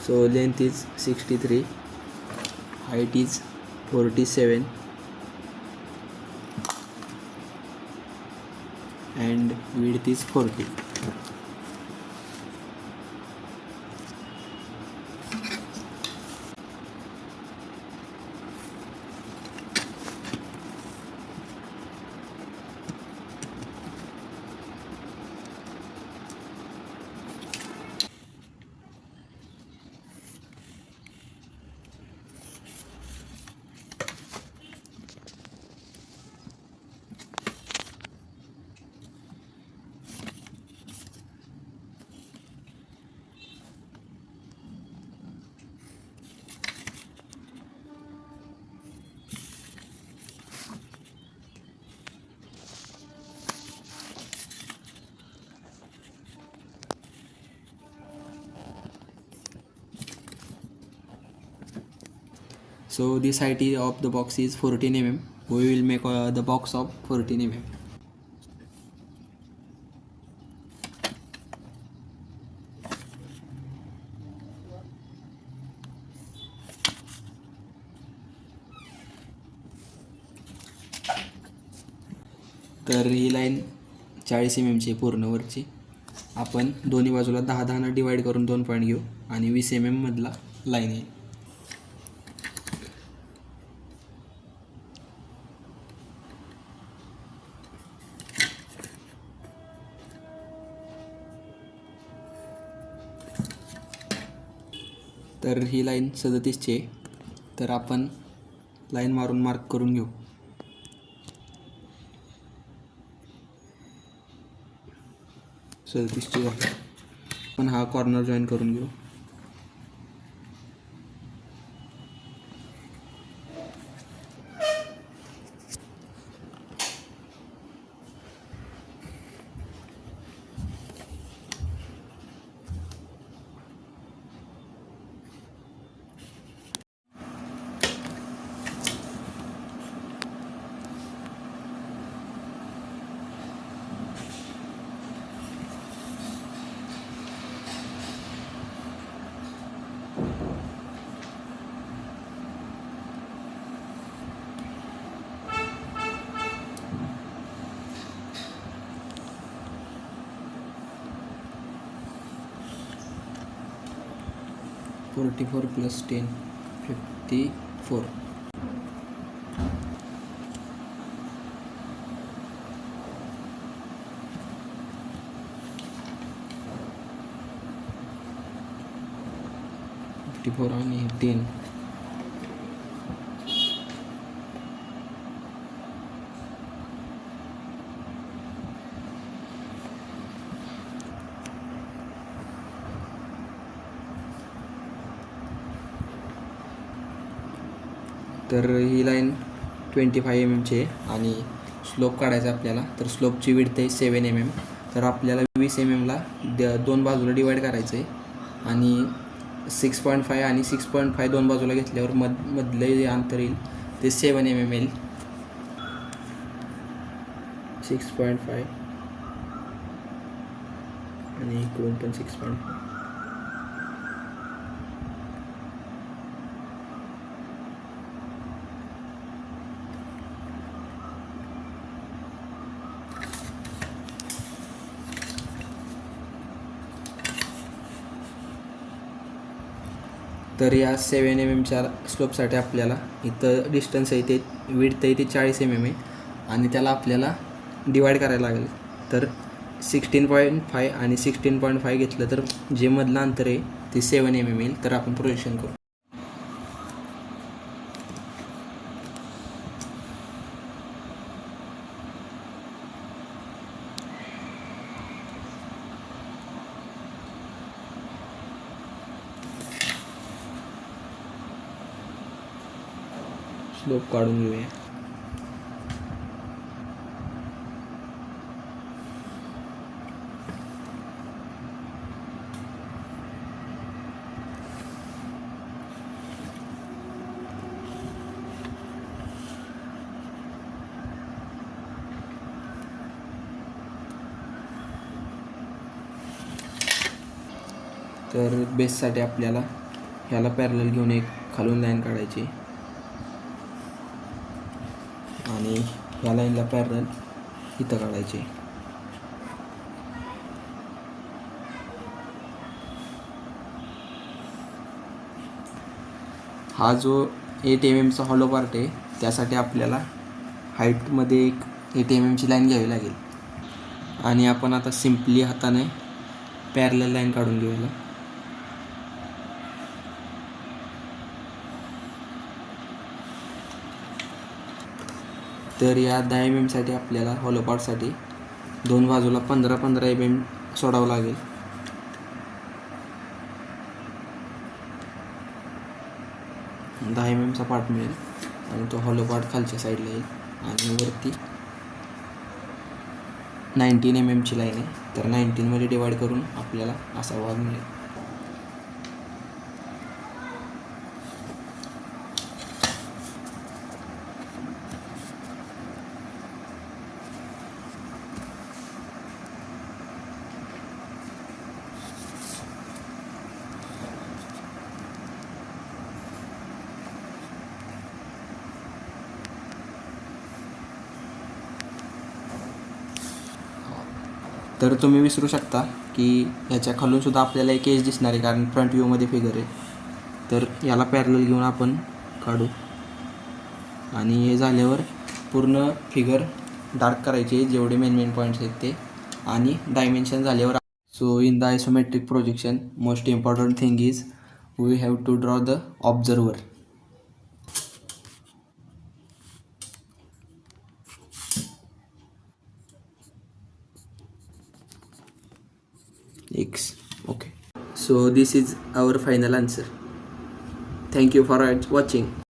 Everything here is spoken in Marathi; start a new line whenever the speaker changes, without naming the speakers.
So length is 63, height is 47, and width is 40. So this height of the box is 14 mm. We will make the box of 14 mm. तर ही लाईन 40 mm ची पूर्ण वरची. आपण दोन्ही बाजूला 10-10 डिवाइड करून 2 पॉईंट घेऊ आणि 20 mm मधला लाईन येईल. तर ही लाईन 37 ची आहे. तर आपण लाईन मारून मार्क करून घेऊ. ची आपण हा कॉर्नर जॉईन करून घेऊ. (44 + 10 54). आणि 10. तर ही लाईन 25 mm ची आहे आणि स्लोप काढायचा आपल्याला. तर स्लोपची विड्थ आहे 7 mm. तर आपल्याला 20 mm ला दोन बाजूला डिवाइड करायचं आहे आणि 6.5 आणि 6.5 दोन बाजूला घेतल्यावर मधले जे अंतर येईल ते 7 mm येईल. 6.5 आणि इकडून पण 6.5. तर या 7 mm च्या स्लोपसाठी आपल्याला इथं डिस्टन्स आहे ते विड्थ आहे ते 40 mm आहे आणि त्याला आपल्याला डिवाइड करायला लागेल. तर 16.5 आणि 16.5 घेतलं तर जे मधलं अंतर आहे ते 7 mm येईल. तर आपण प्रोजेक्शन करू. स्लोप काढून घेऊया. तर बेससाठी आपल्याला ह्याला पॅरलल घेऊन एक खालून लाईन काढायची आणि ह्या लाईनला पॅरलल इथं काढायची. हा जो 8 mm चा हॉलो पार्ट आहे त्यासाठी आपल्याला हाईटमध्ये एक 8 mm ची लाईन घ्यावी लागेल आणि आपण आता सिम्पली हाताने पॅरलल लाईन काढून घेऊया. तर या 10 mm साठी आपल्याला हॉलो पार्टसाठी दोन बाजूला 15-15 mm सोडावं लागेल. दहा mm चा पार्ट मिळेल आणि तो हॉलो पार्ट खालच्या साईडला येईल आणि वरती 19 mm ची लाईन आहे तर 19 मध्ये डिवाईड करून आपल्याला असा भाग मिळेल. तर तुम्ही विसरू शकता की ह्याच्या खालून सुद्धा आपल्याला एक एज दिसणार आहे कारण फ्रंट व्ह्यूमध्ये फिगर आहे. तर याला पॅरलल घेऊन आपण काढू आणि हे झाल्यावर पूर्ण फिगर डार्क करायचे जेवढे मेन पॉईंट्स आहेत ते आणि डायमेन्शन झाल्यावर. So in the isometric projection most important thing is we have to draw the observer. X. Okay. So this is our final answer. Thank you for watching.